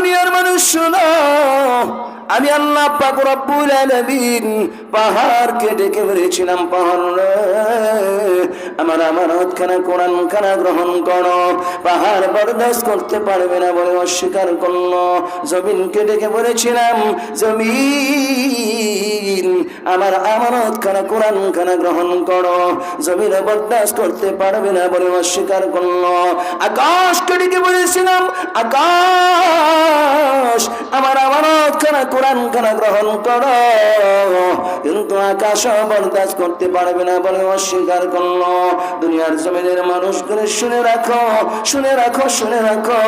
দুনিয়ার মানুষ শোনো, আমি আল্লাহ পাক রব্বুল আলামিন পাহাড়কে ডেকে বলেছিলাম, পাহাড় আমার আমানত খানা কোরআন খানা গ্রহণ করো। পাহাড় বরদাস্ত করতে পারবে না বলে অস্বীকার করলো। জমিনকে ডেকে বলেছিলাম, জমিন আমার আমানত খানা কোরআন খানা গ্রহণ করো। জমিন বরদাস্ত করতে পারবে না বলে অস্বীকার করলো। আকাশকে ডেকে বলেছিলাম, আকাশ আমার আমানত খানা কোরআন খানা গ্রহণ করো, কিন্তু আকাশ বরদাস্ত করতে পারবে না বলে অস্বীকার করলো। দুনিয়ার জমিনের মানুষগুলো শুনে রাখো, শুনে রাখো, শুনে রাখো,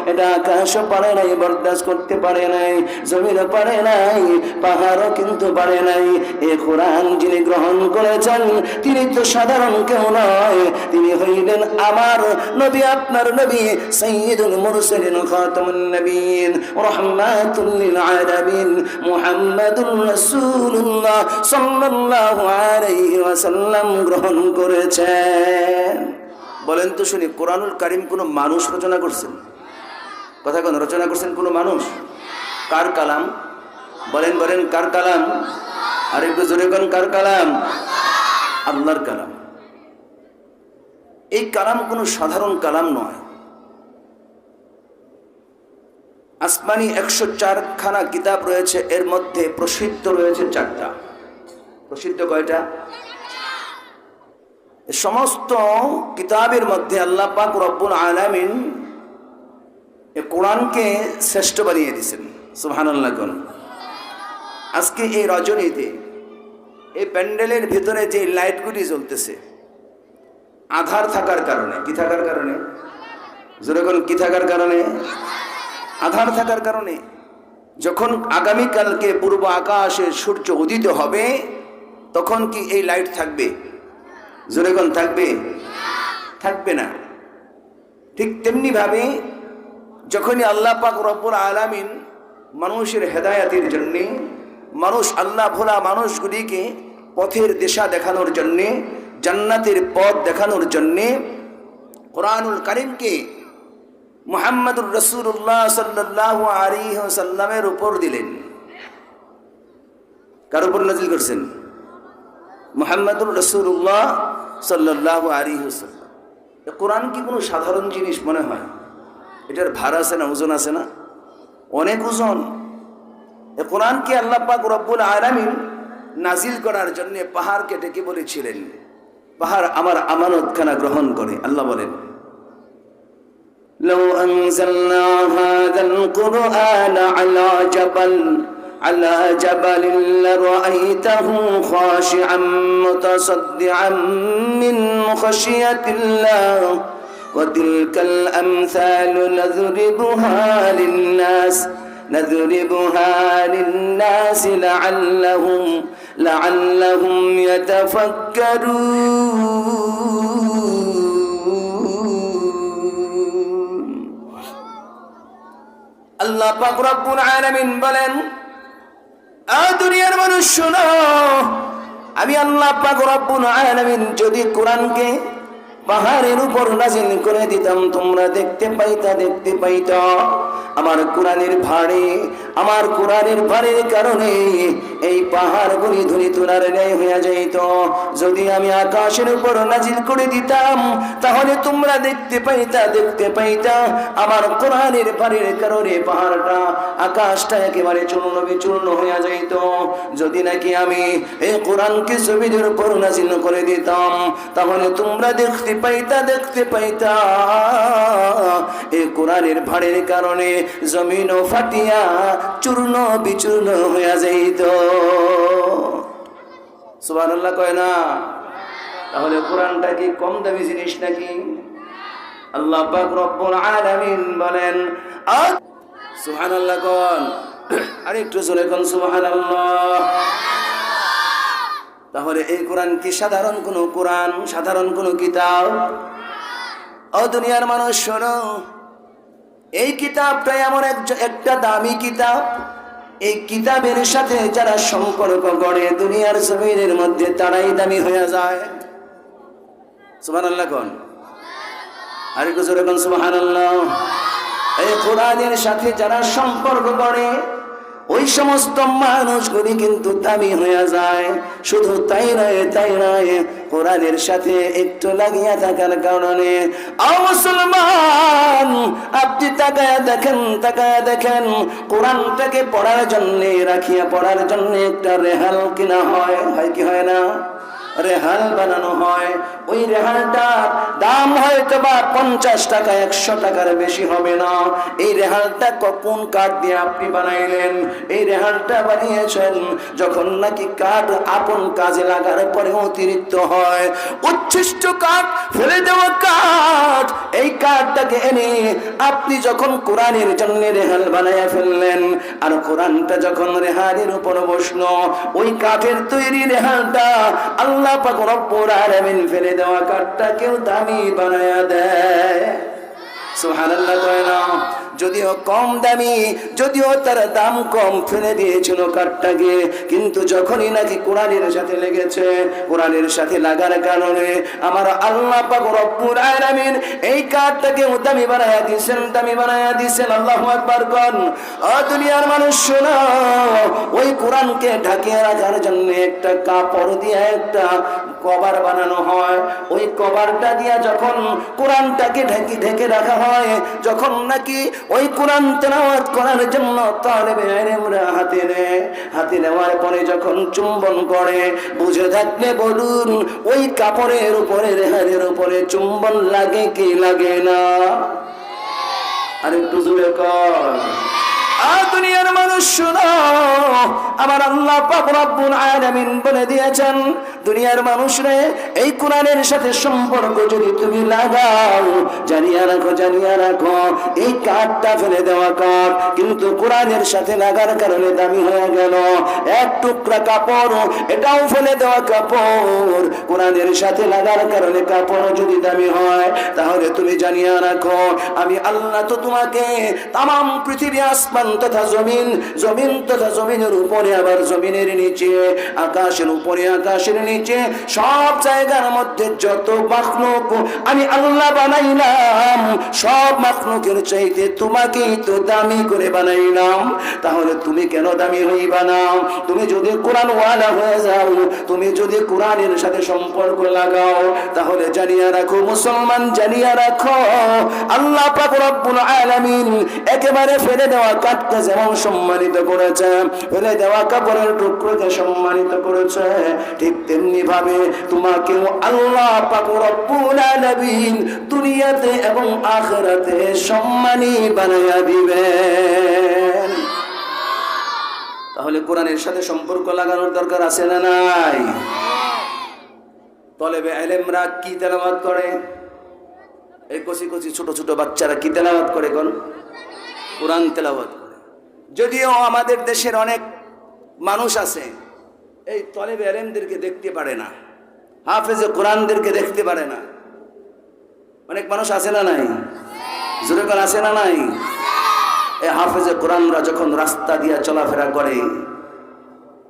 এটা আকাশ পারে নাই, বরদাস্ত করতে পারে নাই, জমিনও পারে নাই, পাহাড়ও কিন্তু পারে নাই। এই কোরআন যিনি গ্রহণ করেছেন তিনি তো সাধারণ কেউ নয়, তিনি হইলেন আমার নবী, আপনার নবী, সাইয়্যিদুল মুরসালিন, খাতামুন নবিয়্যিন, রাহমাতুল লিল আলামিন, মুহাম্মাদুর রাসূলুল্লাহ সাল্লাল্লাহু আলাইহি ওয়াসাল্লাম গ্রহণ করেছেন। বলেন তো শুনি, কোরআনুল কারীম কোন মানুষ রচনা করছেন? কথা কোন রচনা করছেন কোন মানুষ? কার কালাম? বলেন বলেন, কার কালাম? আর একটু জোরে কোন, কার কালাম? আল্লাহর কালাম। এই কালাম কোনো সাধারণ কালাম নয়। আসমানি 104 খানা কিতাব রয়েছে, এর মধ্যে প্রসিদ্ধ রয়েছে 4টা। প্রসিদ্ধ কয়টা? সমস্ত কিতাবের মধ্যে আল্লাহ পাক রব্বুল আলামিন এই কোরআনকে শ্রেষ্ঠ বানিয়ে দিয়েছেন। সুবহানাল্লাহ। কোন আজকে এই রজনীতে এই প্যান্ডেলের ভিতরে যে লাইটগুলি জ্বলতেছে, আধার থাকার কারণে, কি থাকার কারণে? জোরে কোন, কি থাকার কারণে? আধার থাকার কারণে। যখন আগামীকালকে পূর্ব আকাশে সূর্য উদিত হবে, তখন কি এই লাইট থাকবে? জোরে কোন, থাকবে? থাকবে না। ঠিক তেমনি ভাবে যখনই আল্লাহ পাক রব্বুল আলামিন মানুষের হেদায়েতের জন্য, মানুষ আল্লাহ ভোলা মানুষগুলিকে পথের দিশা দেখানোর জন্যে, জান্নাতের পথ দেখানোর জন্যে কোরআনুল কারীমকে মুহাম্মদুর রাসূলুল্লাহ সাল্লাল্লাহু আলাইহি ওয়াসাল্লামের উপর দিলেন। কার উপর নাযিল করছেন? মুহাম্মদুর রাসূলুল্লাহ সাল্লাল্লাহু আলাইহি ওয়াসাল্লাম। এই কোরআন কি কোনো সাধারণ জিনিস মনে হয়? এটার ভার আছে না, ওজন আছে না? অনেক ওজন। এই কোরআনকে আল্লাহ পাক রব্বুল আলামিন নাজিল করার জন্য পাহাড়কে ডেকে বলেছিলেন, পাহাড় আমার আমানতখানা গ্রহণ করে। আল্লাহ বলেন, لو أنزلنا هذا القرآن على جبل لرأيته خاشعا متصدعا من خشية الله وتلك الأمثال نضربها للناس لعلهم يتفكرون। আল্লাহ পাক রব্বুল আলামিন বলেন, দুনিয়ার মানুষ শোনো, আমি আল্লাহ পাক রব্বুল আলামিন যদি কোরআনকে পাহাড়ের উপর নাজিল করে দিতাম, তোমরা দেখতে পাইতা আমার কোরআনের ভারে, আমার কোরআনের ভারের কারণে এই পাহাড়গুলি ধুলি তোলার ন্যায় হয়ে যাইত। যদি আমি আকাশের উপর নাজিল করে দিতাম, তাহলে তোমরা দেখতে পাইতা আমার কোরআনের ভারের কারণে পাহাড়টা, আকাশটা একেবারে চূর্ণ বিচূর্ণ হয়ে যাইত। যদি নাকি আমি এই কোরআনকে জমিনের উপর নাজিল করে দিতাম, তাহলে তোমরা দেখতে পাইতা এই কোরআনের ভারের কারণে জমিনও ফাটিয়া চূর্ণ বিচূর্ণ হয়ে যাইত। সুবহানাল্লাহ কয় না? তাহলে কোরআনটা কি কম দামি জিনিস নাকি? আল্লাহ পাক রব্বুল আলামিন বলেন, সুবহানাল্লাহ কোন, আর একটু জোরে কোন সুবহানাল্লাহ। তাহলে এই কোরআন কি সাধারণ কোনো কোরআন, সাধারণ কোনো কিতাব? ও দুনিয়ার মানুষ শোনো, এই কিতাবটা এমন একটা দামি কিতাব, এই কিতাবের সাথে যারা সম্পর্ক গড়ে দুনিয়ার জমিনের মধ্যে তারাই দামি হয়ে যায়। সুবহানাল্লাহ কোন, আর একটু জোরে কোন সুবহানাল্লাহ। এই কোরআনের সাথে যারা সম্পর্ক করে ওই সমস্ত মানুষগুলি কিন্তু দামি হয়ে যায়। শুধু তাই নয়, কোরআনের সাথে একটু লাগিয়ে থাকার কারণে মুসলমান আপনি তাকায়া দেখেন কোরআনটাকে পড়ার জন্য রাখিয়া পড়ার জন্য একটা রেহাল কিনা হয় কি হয় না? রেহাল বানানো হয়। ওই রেহালটার দাম হয়তো বা 50 টাকা 100 টাকার বেশি হবে না। এই রেহালটা কোন কাঠ দিয়ে আপনি বানাইলেন? এই রেহালটা বানিয়েছেন যখন নাকি কাঠ আপন কাজে লাগার পরে অতিরিক্ত হয়, উচ্ছিষ্ট কাঠ, ফেলে দেওয়া কাঠ, এই কাঠটাকে এনে আপনি যখন কোরআনের জন্য রেহাল বানাইয়া ফেললেন, আর কোরআনটা যখন রেহালের উপর বসলো, ওই কাঠের তৈরি রেহালটা আল্লাহ পাক রব্বুল আলামিন ফেলে দেওয়া কাঠটাকেও দামি বানায়া দেয়। সুবহানাল্লাহ কয় না? যদিও কম দামি, যদিও তার দাম কম, ফেলে দিয়েছিল কাঠটাকে, কিন্তু যখনই নাকি কোরআনের সাথে লেগেছে, কোরআনের সাথে লাগার কারণে আমার আল্লাহ পাক রব্বুল আলামিন এই কাঠটাকে দামি বানায়া দিয়েছেন। আল্লাহু আকবার কোন। ও দুনিয়ার মানুষ শোনো, ওই কোরআনকে ঢাকিয়ে রাখার জন্য একটা কাপড় দিয়ে একটা কভার বানানো হয়। ওই কভারটা দিয়া যখন কোরআনটাকে ঢেকে রাখা হয়, যখন নাকি ওই কোরআন তেলাওয়াত করার জন্য তালেবে ইলমরা হাতে নেওয়ার পরে যখন চুম্বন করে, বুঝে থাকলে বলুন ওই কাপড়ের উপরে রেহানের উপরে চুম্বন লাগে কি লাগে না? আর একটু জোরে কর। দুনিয়ার মানুষ শোনো, আমার আল্লাহ পাক রব্বুল আলামিন বলে দিয়েছেন, দুনিয়ার মানুষরে এই কোরআনের সাথে সম্পর্ক যদি তুমি লাগাও, জানিয়া রাখো এই কাঠটা ফেলে দেওয়া কাঠ কিন্তু কোরআনের সাথে লাগার কারণে দামি হয়ে গেল। এক টুকরা কাপড়, এটাও ফেলে দেওয়া কাপড়, কোরআনের সাথে লাগার কারণে কাপড় যদি দামি হয়, তাহলে তুমি জানিয়া রাখো আমি আল্লাহ তো তোমাকে তামাম পৃথিবী, আসমান তথা জমিন তথা জমিনের উপরে, আবার জমিনের নিচে, আকাশের উপরে আকাশের নিচে, সব জায়গার মধ্যে যত মাখলুক আমি আল্লাহ বানাইলাম, সব মাখলুকের চাইতে তোমাকেই তো দামি করে বানাইলাম। তাহলে তুমি কেন দামি হইবা না? তুমি যদি কোরআন ওয়ালা হয়ে যাও, তুমি যদি কোরআনের সাথে সম্পর্ক লাগাও, তাহলে জানিয়া রাখো মুসলমান, জানিয়া রাখো আল্লাহ পাক রব্বুল আলামিন একেবারে ফেলে দেওয়া কাঠকে যেমন সম্মানিত করেছে, ফেলে দেওয়া কাপড়ের টুকরোকে সম্মানিত করেছে, ঠিক তেমনি ভাবে তোমাকেও আল্লাহ পাক রব্বুল আলামিন দুনিয়াতে এবং আখিরাতে সম্মানী বানায়া দিবেন। তাহলে কোরআনের সাথে সম্পর্ক লাগানোর দরকার আছে না নাই? তলেবে ইলমরা কি তেলাওয়াত করে? এই কচি ছোট ছোট বাচ্চারা কি তেলাওয়াত করে? কোন কোরআন তেলাওয়াত করে। যদিও আমাদের দেশের অনেক মানুষ আছে এই তলেবে ইলমদেরকে দেখতে পারে না, হাফেজে কোরআনদেরকে দেখতে পারে না। অনেক মানুষ আছে না নাই? জোরে কোন আছে না নাই? এই হাফেজে কোরআনরা যখন রাস্তা দিয়ে চলাফেরা করে,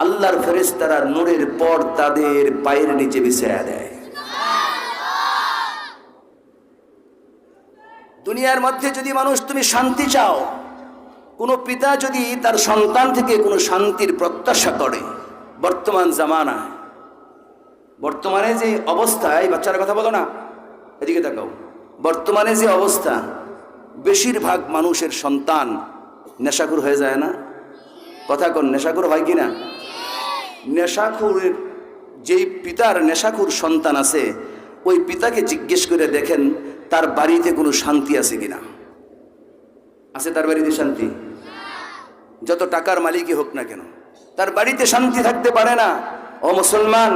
আল্লাহর ফেরেশতারা নূরের পর তাদের পায়ের নিচে বিছায়া দেয়। দুনিয়ার মধ্যে যদি মানুষ তুমি শান্তি চাও, কোনো পিতা যদি তার সন্তান থেকে কোনো শান্তির প্রত্যাশা করে, বর্তমান জামানায়, বর্তমানে যে অবস্থা, এই বাচ্চার কথা বলো না, এদিকে তাকাও, বর্তমানে যে অবস্থা, বেশিরভাগ মানুষের সন্তান নেশাখোর হয়ে যায় না? কথা কোন, নেশাখোর হয় কিনা? নেশাখোরের যেই পিতার নেশাখোর সন্তান আছে, ওই পিতাকে জিজ্ঞেস করে দেখেন তার বাড়িতে কোনো শান্তি আছে কিনা। আছে তার বাড়িতে শান্তি? যত টাকার মালিকই হোক না কেন, তার বাড়িতে শান্তি থাকতে পারে না। ও মুসলমান,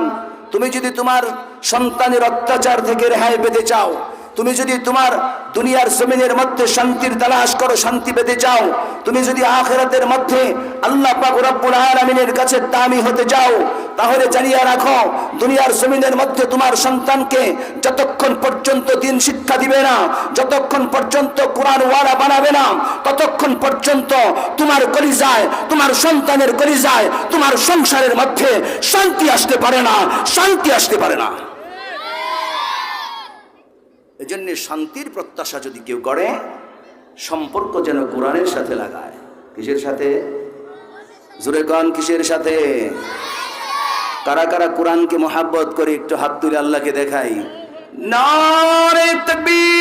তুমি যদি তোমার সন্তানের অত্যাচার থেকে রেহাই পেতে চাও, তুমি যদি তোমার দুনিয়ার জমিনের মধ্যে শান্তির তালাশ করো, শান্তি পেতে চাও, তুমি যদি আখিরাতের মধ্যে আল্লাহ পাক রব্বুল আলামিনের কাছে দামি হতে চাও, তাহলে জানিয়ে রাখো দুনিয়ার জমিনের মধ্যে তোমার সন্তানকে যতক্ষণ পর্যন্ত দিন শিক্ষা দিবে না, যতক্ষণ পর্যন্ত কোরআন ওয়ালা বানাবে না, ততক্ষণ পর্যন্ত তোমার কলিজায়, তোমার সন্তানের কলিজায়, তোমার সংসারের মধ্যে শান্তি আসতে পারে না, শান্তি আসতে পারে না। এজন্য শান্তির প্রত্যাশা যদি কেউ করে, সম্পর্ক যেন কোরআনের সাথে লাগায়। কিসের সাথে? জোরে কান, কিসের সাথে? কারা কারা কোরআনকে মোহাব্বত করে একটু হাত তুলে আল্লাহকে দেখাই। নারে তাকবীর।